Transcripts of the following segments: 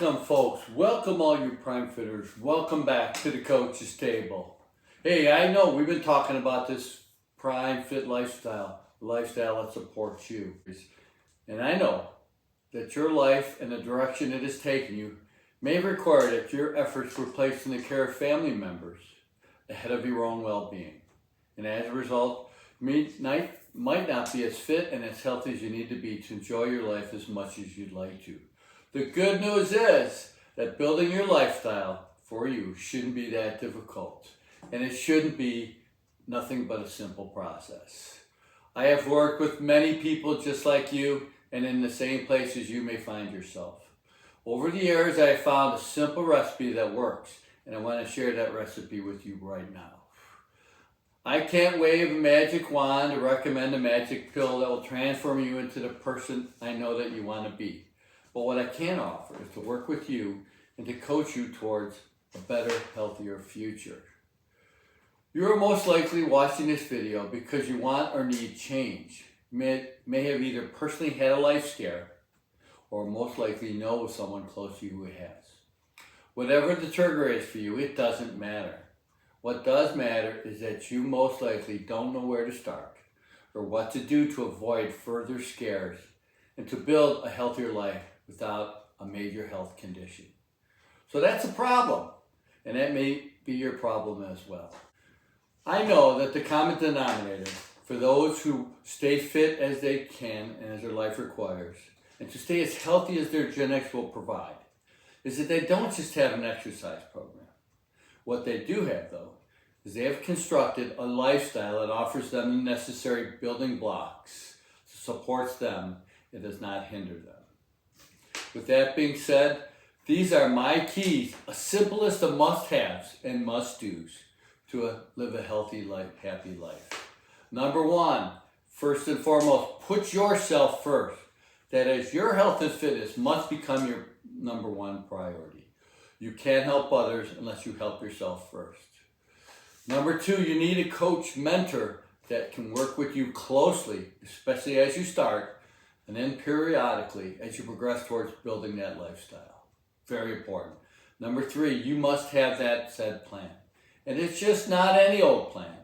Welcome, folks. Welcome, all you Prime Fitters. Welcome back to the Coach's Table. Hey, I know we've been talking about this Prime Fit lifestyle that supports you. And I know that your life and the direction it has taken you may require that your efforts were placed in the care of family members ahead of your own well-being. And as a result, might not be as fit and as healthy as you need to be to enjoy your life as much as you'd like to. The good news is that building your lifestyle for you shouldn't be that difficult, and it shouldn't be nothing but a simple process. I have worked with many people just like you and in the same places you may find yourself. Over the years, I have found a simple recipe that works, and I want to share that recipe with you right now. I can't wave a magic wand or recommend a magic pill that will transform you into the person I know that you want to be. But what I can offer is to work with you and to coach you towards a better, healthier future. You are most likely watching this video because you want or need change. You may have either personally had a life scare or most likely know someone close to you who has. Whatever the trigger is for you, it doesn't matter. What does matter is that you most likely don't know where to start or what to do to avoid further scares and to build a healthier life without a major health condition. So that's a problem, and that may be your problem as well. I know that the common denominator for those who stay fit as they can and as their life requires, and to stay as healthy as their genetics will provide, is that they don't just have an exercise program. What they do have, though, is they have constructed a lifestyle that offers them the necessary building blocks, supports them, and does not hinder them. With that being said, these are my keys, a simple list of must-haves and must-dos to live a healthy life, happy life. Number one, first and foremost, put yourself first. That is, your health and fitness must become your number one priority. You can't help others unless you help yourself first. Number two, you need a coach, mentor that can work with you closely, especially as you start, and then periodically as you progress towards building that lifestyle. Very important. Number three, you must have that said plan. And it's just not any old plan.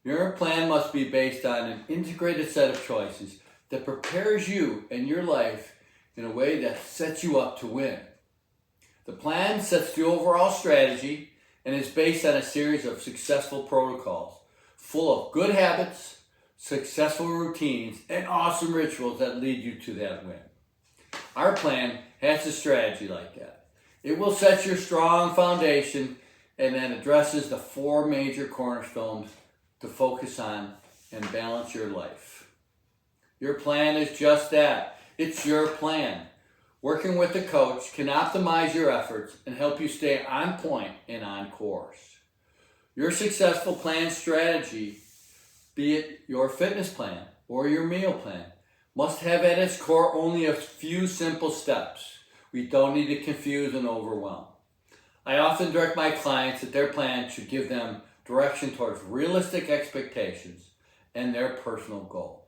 Your plan must be based on an integrated set of choices that prepares you and your life in a way that sets you up to win. The plan sets the overall strategy and is based on a series of successful protocols full of good habits, successful routines, and awesome rituals that lead you to that win. Our plan has a strategy like that. It will set your strong foundation and then addresses the four major cornerstones to focus on and balance your life. Your plan is just that. It's your plan. Working with a coach can optimize your efforts and help you stay on point and on course. Your successful plan strategy, be it your fitness plan or your meal plan, must have at its core only a few simple steps. We don't need to confuse and overwhelm. I often direct my clients that their plan should give them direction towards realistic expectations and their personal goals.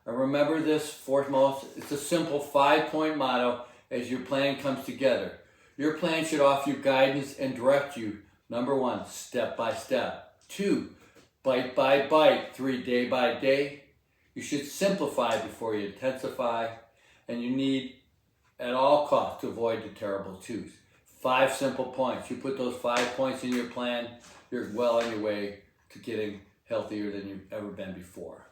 And remember this foremost, it's a simple 5-point motto as your plan comes together. Your plan should offer you guidance and direct you, number one, step by step. 2, bite by bite. 3, day by day. You should simplify before you intensify, and you need at all costs to avoid the terrible 2s. 5 simple points. You put those 5 points in your plan, you're well on your way to getting healthier than you've ever been before.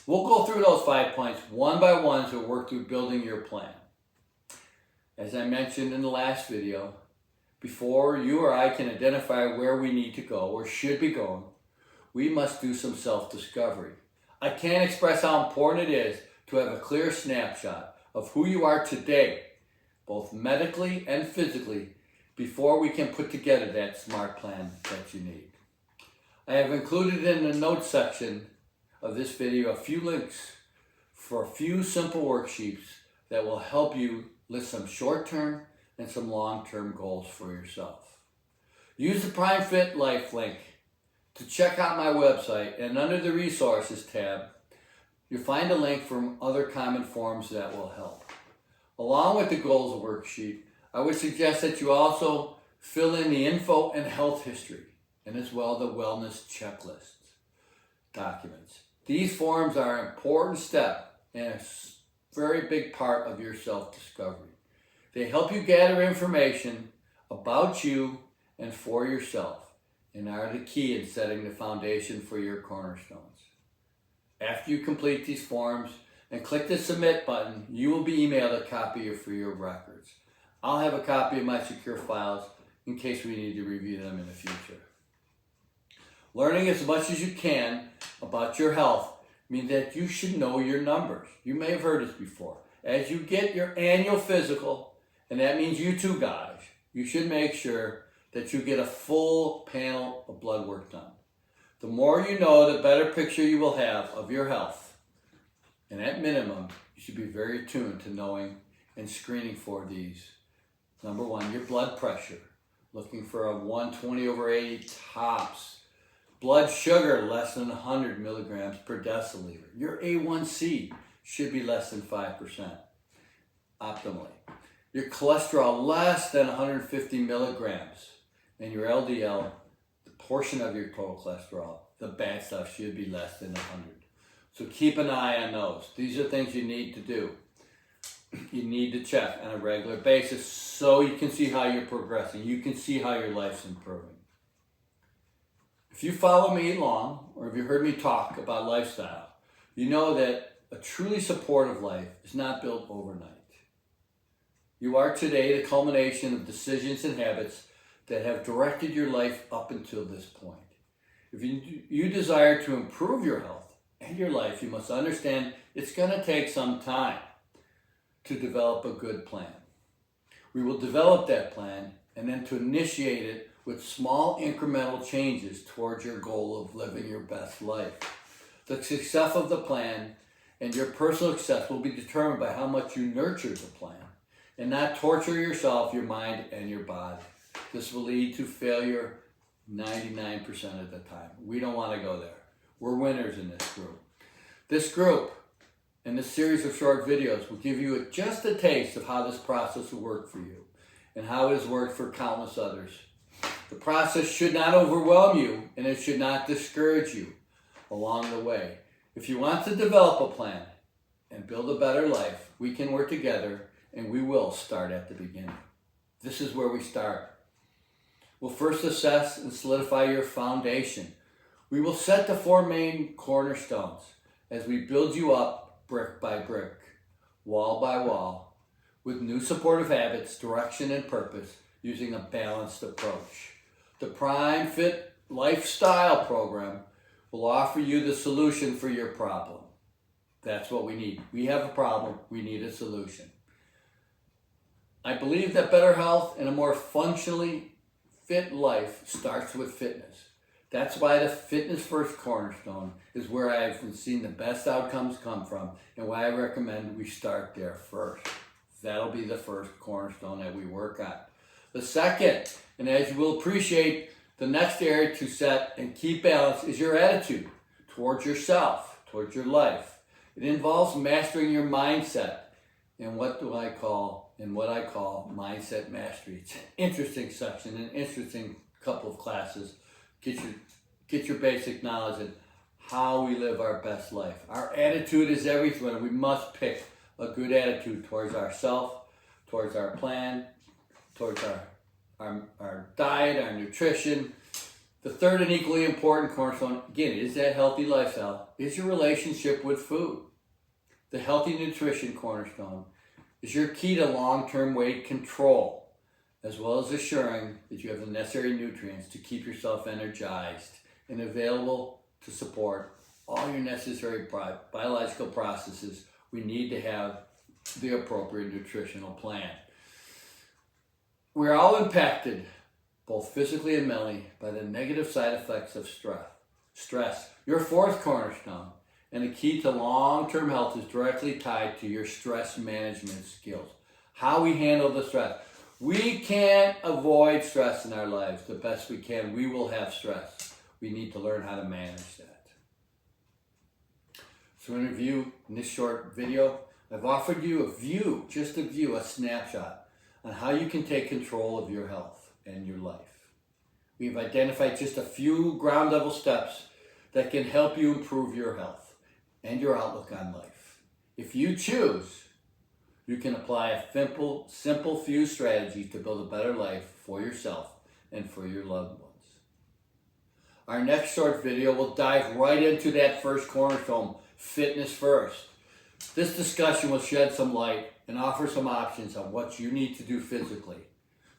We'll go through those 5 points one by one to work through building your plan. As I mentioned in the last video, before you or I can identify where we need to go or should be going, we must do some self-discovery. I can't express how important it is to have a clear snapshot of who you are today, both medically and physically, before we can put together that smart plan that you need. I have included in the notes section of this video a few links for a few simple worksheets that will help you list some short-term and some long-term goals for yourself. Use the Prime Fit Life link to check out my website, and under the resources tab, you'll find a link from other common forms that will help. Along with the goals worksheet, I would suggest that you also fill in the info and health history, and as well the wellness checklist documents. These forms are an important step and a very big part of your self-discovery. They help you gather information about you and for yourself, and are the key in setting the foundation for your cornerstones. After you complete these forms and click the submit button, you will be emailed a copy for your records. I'll have a copy of my secure files in case we need to review them in the future. Learning as much as you can about your health means that you should know your numbers. You may have heard this before. As you get your annual physical, and that means you too guys, you should make sure that you get a full panel of blood work done. The more you know, the better picture you will have of your health. And at minimum, you should be very attuned to knowing and screening for these. Number one, your blood pressure. Looking for a 120/80 tops. Blood sugar less than 100 milligrams per deciliter. Your A1C should be less than 5% optimally. Your cholesterol less than 150 milligrams. And your LDL, the portion of your total cholesterol, the bad stuff, should be less than 100. So keep an eye on those. These are things you need to do. You need to check on a regular basis so you can see how you're progressing. You can see how your life's improving. If you follow me along, or if you heard me talk about lifestyle, you know that a truly supportive life is not built overnight. You are today the culmination of decisions and habits that have directed your life up until this point. If you desire to improve your health and your life, you must understand it's going to take some time to develop a good plan. We will develop that plan and then to initiate it with small incremental changes towards your goal of living your best life. The success of the plan and your personal success will be determined by how much you nurture the plan and not torture yourself, your mind, and your body. This will lead to failure 99% of the time. We don't want to go there. We're winners in this group. This group and this series of short videos will give you just a taste of how this process will work for you and how it has worked for countless others. The process should not overwhelm you, and it should not discourage you along the way. If you want to develop a plan and build a better life, we can work together, and we will start at the beginning. This is where we start. We'll first assess and solidify your foundation. We will set the 4 main cornerstones as we build you up brick by brick, wall by wall, with new supportive habits, direction, and purpose, using a balanced approach. The Prime Fit Lifestyle Program will offer you the solution for your problem. That's what we need. We have a problem, we need a solution. I believe that better health and a more functionally fit life starts with fitness. That's why the Fitness First Cornerstone is where I've seen the best outcomes come from, and why I recommend we start there first. That'll be the first cornerstone that we work on. The second, and as you will appreciate, the next area to set and keep balance is your attitude towards yourself, towards your life. It involves mastering your mindset and what I call mindset mastery. It's an interesting section, an interesting couple of classes. Get your basic knowledge of how we live our best life. Our attitude is everything. We must pick a good attitude towards ourselves, towards our plan, towards our diet, our nutrition. The third and equally important cornerstone, again, is that healthy lifestyle, is your relationship with food. The healthy nutrition cornerstone is your key to long-term weight control, as well as assuring that you have the necessary nutrients to keep yourself energized and available to support all your necessary biological processes. We need to have the appropriate nutritional plan. We're all impacted, both physically and mentally, by the negative side effects of stress. Your fourth cornerstone and the key to long-term health is directly tied to your stress management skills. How we handle the stress. We can't avoid stress in our lives the best we can. We will have stress. We need to learn how to manage that. So in review, in this short video, I've offered you a snapshot on how you can take control of your health and your life. We've identified just a few ground level steps that can help you improve your health and your outlook on life. If you choose, you can apply a simple few strategies to build a better life for yourself and for your loved ones. Our next short video will dive right into that first cornerstone, fitness first. This discussion will shed some light and offer some options on what you need to do physically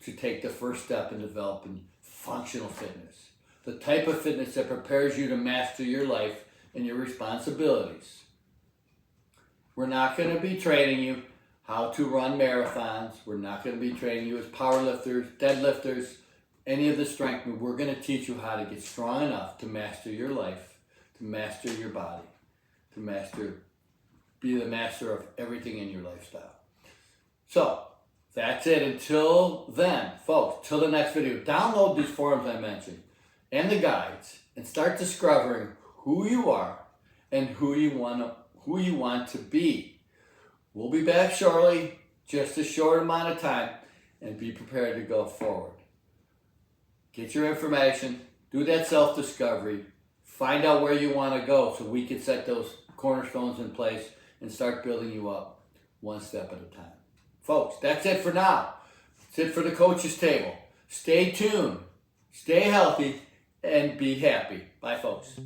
to take the first step in developing functional fitness, the type of fitness that prepares you to master your life and your responsibilities. We're not going to be training you how to run marathons. We're not going to be training you as powerlifters, deadlifters, any of the strength moves. We're going to teach you how to get strong enough to master your life, to master your body, be the master of everything in your lifestyle. So, that's it. Until then, folks, till the next video, download these forums I mentioned and the guides and start discovering who you are and who you want to be. We'll be back shortly, just a short amount of time, and be prepared to go forward. Get your information, do that self-discovery, find out where you want to go so we can set those cornerstones in place and start building you up one step at a time. Folks, that's it for now. That's it for the Coach's Table. Stay tuned, stay healthy, and be happy. Bye, folks.